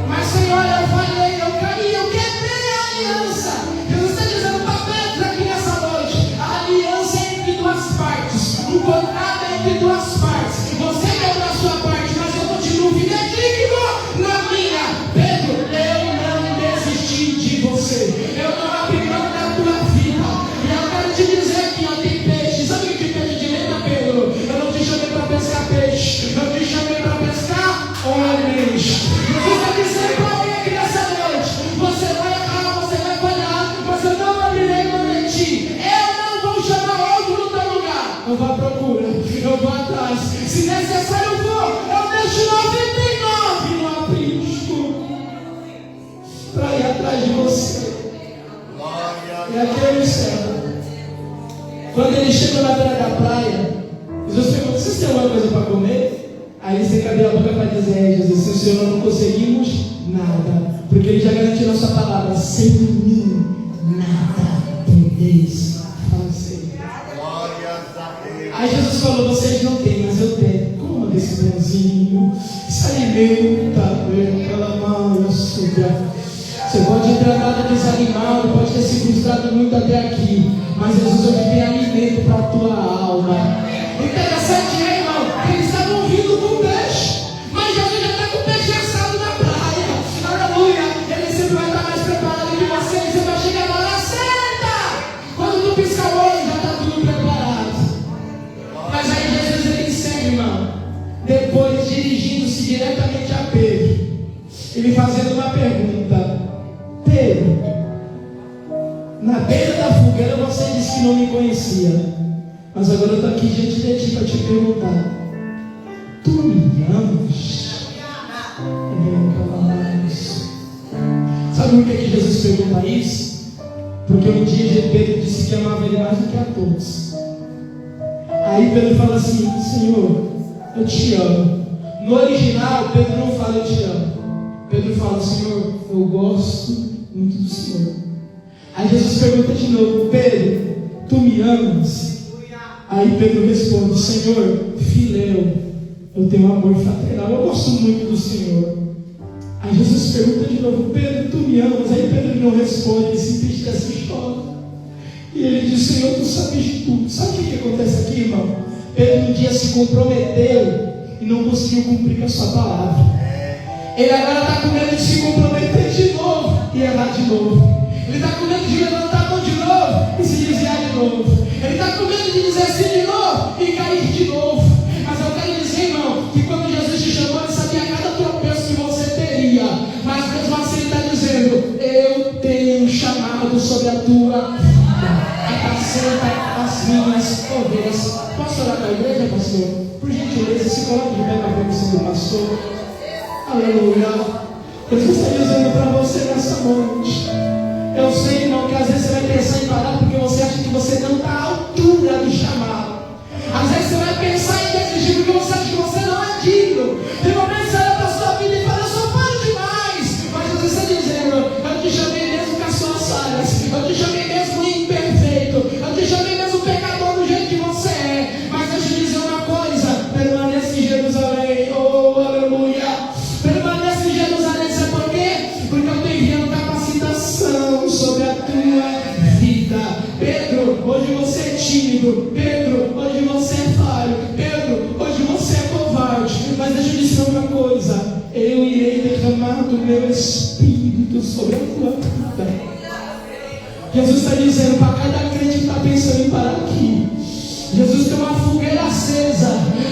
Mas Senhor, eu falhei, eu caí, eu quebrei a aliança. Jesus está dizendo para Pedro aqui nessa noite: a aliança é entre duas partes, o contrato é entre duas partes. Você quebrou a sua parte, mas eu continuo fidedigno na minha. Pedro, eu não desisti de você, eu não abri mão da tua vida. E eu quero te dizer aqui, ó, tem peixe. Sabe o que peixe de lembra, Pedro? Eu não te chamei para pescar peixe, eu te chamei para pescar homens. Jesus está dizendo para alguém aqui nessa noite: você vai errar, você vai falhar, mas eu não abrirei mão de ti. Eu não vou chamar outro no teu lugar. Eu vou à procura, eu vou atrás. Se necessário for, eu deixo 99 no aprisco para ir atrás de você. E aqui eu encerro. Quando ele chegou na beira da praia, Jesus perguntou: vocês têm alguma coisa para comer? Aí eles têm que abrir a boca para dizer: Jesus, se o Senhor não conseguimos nada, porque Ele já garantiu na sua palavra: sem mim nada podeis fazer. Aí Jesus falou: vocês não têm, mas eu tenho. Coma desse pãozinho, se alimenta, aquela mão, suja. Você pode ter andado desanimado, pode ter se frustrado muito até aqui, mas Jesus hoje tem alimento para a tua alma. Interessante, hein, irmão? Eles estavam vindo com peixe, mas Jesus já está com peixe assado na praia. Aleluia! Ele sempre vai estar mais preparado que você. Você vai chegar na hora certa. Quando tu piscar o olho, já está tudo preparado. Mas aí Jesus ele encerra, irmão, depois dirigindo-se diretamente a Pedro, ele fazendo uma pergunta: Pedro, na beira da fogueira você disse que não me conhecia, mas agora eu estou aqui diante de ti para te perguntar: tu me amas? Sabe por que Jesus pergunta isso? Porque um dia Pedro disse que amava ele mais do que a todos. Aí Pedro fala assim: Senhor, eu te amo. No original, Pedro não fala eu te amo. Pedro fala: Senhor, eu gosto muito do Senhor. Aí Jesus pergunta de novo: Pedro, tu me amas? Aí Pedro responde: Senhor, filéu, eu tenho um amor fraternal, eu gosto muito do Senhor. Aí Jesus pergunta de novo: Pedro, tu me amas? Aí Pedro não responde, ele se entristece e chora. E ele diz: Senhor, tu sabes de tudo. Sabe o que acontece aqui, irmão? Pedro um dia se comprometeu e não conseguiu cumprir com a sua palavra. Ele agora está com medo de se comprometer de novo e errar de novo. Ele está com medo de levantar a mão de novo e se desviar de novo. Ele está com medo de dizer sim de novo e cair de novo. Mas eu quero dizer, irmão, que quando Jesus te chamou, Ele sabia cada tropeço que você teria. gentileza, se coloque de pé na condição do pastor. Aleluia. Jesus está dizendo para você nessa noite. Eu sei, irmão, que às vezes você vai pensar em parar porque você acha que você não está à altura do chamado. Às vezes você vai pensar em desistir porque você acha que você não é digno. Tem momentos que você olha para a sua vida e fala, eu sou falho demais. Mas Jesus está dizendo, eu te chamei mesmo com as suas falhas. Eu te chamei mesmo imperfeito. Eu te chamei mesmo pecador do jeito que você é. Mas deixa eu dizer uma coisa, permanece em Jerusalém. Oh, aleluia. Permanece em Jerusalém, sabe por quê? Porque eu estou enviando capacitação sobre a tua vida. Pedro, hoje você é tímido. Pedro, hoje você é falho. Pedro, hoje você é covarde. Mas deixa eu dizer uma coisa, eu irei derramar do meu Espírito sobre a tua vida. Jesus está dizendo para cada crente que está pensando em parar aqui, Jesus tem uma fogueira acesa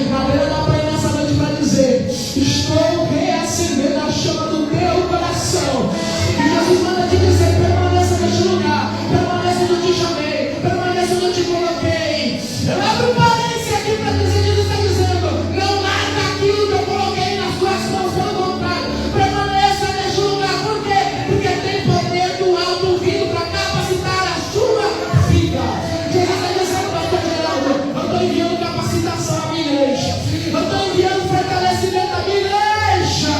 na beira da praia nessa noite para dizer, estou reacendendo a chama do teu coração. E Jesus manda te dizer, permaneça neste lugar, permaneça onde eu te chamei, permaneça onde eu te coloquei. Eu abro parênteses aqui para dizer, Jesus está dizendo, não larga aquilo que eu coloquei nas tuas mãos, pelo contrário, permaneça neste lugar. Por quê? Porque tem poder do alto vindo para capacitar a sua vida. Jesus está dizendo, pastor Geraldo, eu estou enviando capacitação à minha igreja, eu estou enviando fortalecimento à minha igreja.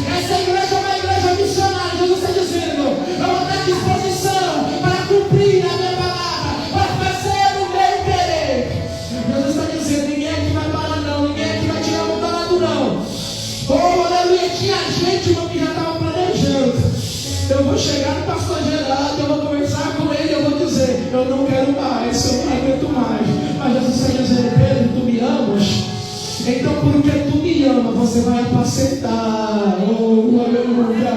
Essa igreja é uma igreja missionária. Jesus está dizendo, eu vou dar disposição para cumprir a minha palavra, para fazer o meu querer. Jesus está dizendo, ninguém aqui vai parar não, ninguém aqui vai tirar o lado não. Oh, aleluia, tinha gente, irmão, que já estava planejando. Eu vou chegar no pastor Geraldo, eu vou conversar com ele, eu vou dizer, eu não quero mais, eu não aguento mais. Mas Jesus está dizendo, Pedro, tu me amas? Então, porque tu me ama, você vai apacentar, oh, aleluia,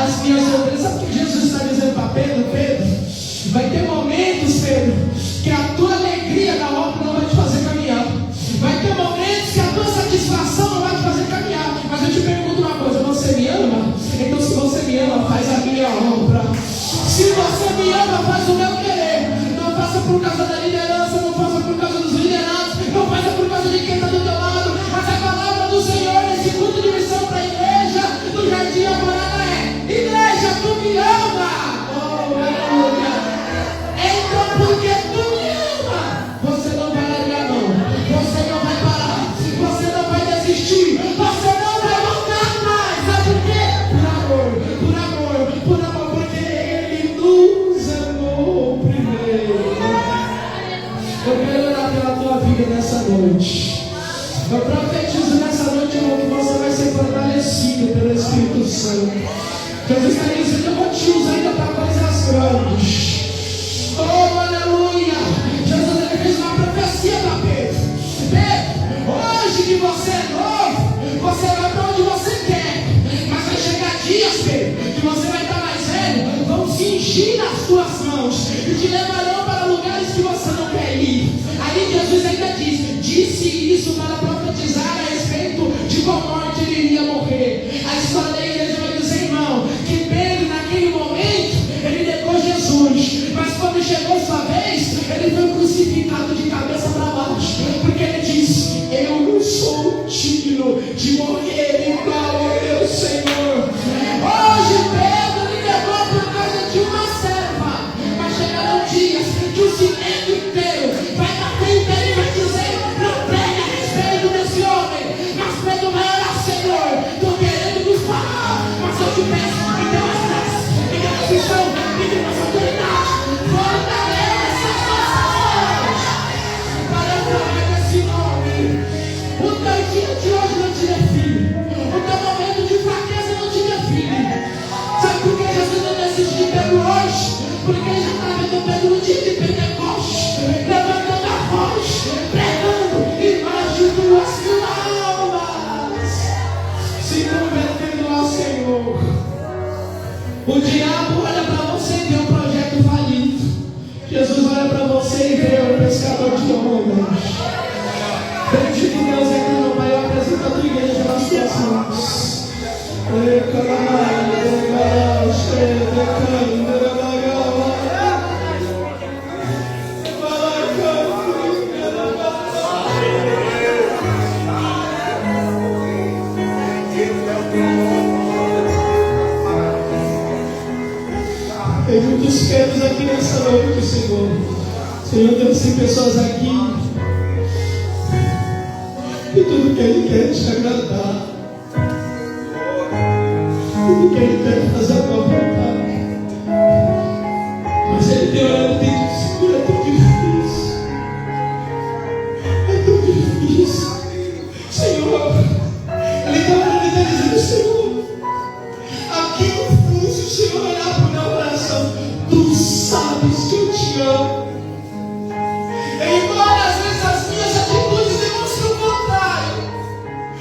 as minhas ovelhas. Sabe o que Jesus está dizendo para Pedro? Pedro, vai ter momentos, Pedro, que a tua alegria na obra não vai te fazer caminhar. Vai ter momentos que a tua satisfação não vai te fazer caminhar. Mas eu te pergunto uma coisa, você me ama? Então, se você me ama, faz a minha obra. Se você me ama, faz o meu querer. Não faça por causa da liderança, não faça por causa dos liderados, não faça por causa de quem está do teu lado. Mas a palavra do Senhor, esse culto de missão para a igreja do Jardim Alvorada é: igreja, tu me ama. Oh, aleluia. Então, porque tu me ama, você não vai largar a mão, você não vai parar, você não vai desistir, você não vai voltar mais. Sabe por quê? Por amor, por amor, porque Ele nos amou primeiro. Eu quero orar pela tua vida nessa noite. Eu profetizo nessa noite, irmão, que você vai ser fortalecido pelo Espírito Santo. Jesus está dizendo, eu vou te usar ainda para coisas grandes. Oh, aleluia. Jesus, ele fez uma profecia para Pedro. Pedro, hoje que você é novo, você vai para onde você quer. Mas vai chegar dias, Pedro, que você vai estar mais velho, vão cingir as tuas mãos e te levarão para lugares que você não quer ir. Aí Jesus ainda disse isso para profetizar a respeito de qual morte ele iria morrer. A história da igreja vai dizer, irmão, que Pedro naquele momento, ele negou Jesus, mas quando chegou sua vez, ele foi crucificado de cabeça para baixo, porque ele disse, eu não sou digno de morrer igual ao meu Senhor. Hoje Pedro me negou por causa de uma serva, mas chegarão dias que o cimento inteiro vai bater em pé e vai dizer, não pregue a respeito desse homem, mas Pedro vai orar, Senhor, estou querendo nos parar, mas eu te peço, me dê mais graça, me dê mais visão, me dê mais autoridade, fortaleça as nossas mãos para falar desse nome. O teu dia de hoje não te define. Senhor. Senhor Deus, tem pessoas aqui que tudo que Ele quer é te agradar. Tudo que Ele quer é fazer a tua vontade. Mas Ele tem olhado e tem dito: Senhor, é tão difícil. É tão difícil. Senhor, Ele está dizendo: Senhor, aqui no fundo, se o Senhor olhar para o meu coração, tu sabes que eu te amo. Embora às vezes as minhas atitudes demonstrem o contrário,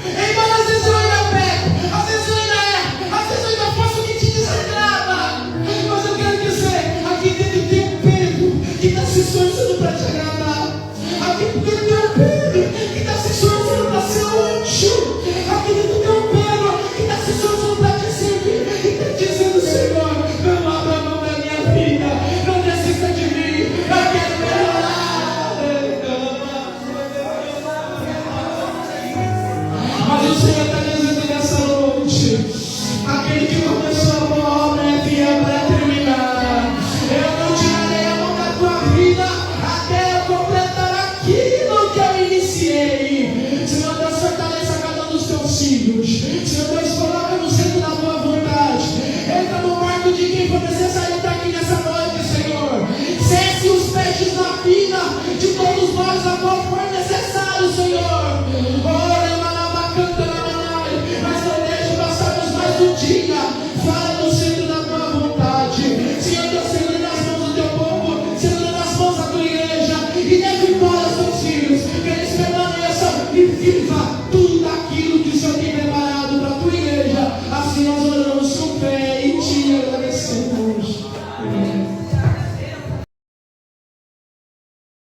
embora às vezes eu ainda peco, às vezes eu ainda erro, às vezes eu ainda faço o que te desagrada, mas eu quero dizer: aqui dentro tem um Pedro que está se esforçando para te agradar. Aqui dentro tem um Pedro que está se esforçando para ser útil. Aqui dentro tem um Pedro que está se esforçando para te servir e está dizendo: Senhor, não abra mão da minha vida, não desista de mim, eu quero melhorar. Mas o Senhor está dizendo nessa noite: aquele que começou a boa obra é fiel para terminar. Eu não tirarei a mão da tua vida até eu completar aquilo que eu iniciei. Senhor Deus, fortaleça cada um dos teus filhos. Senhor Deus,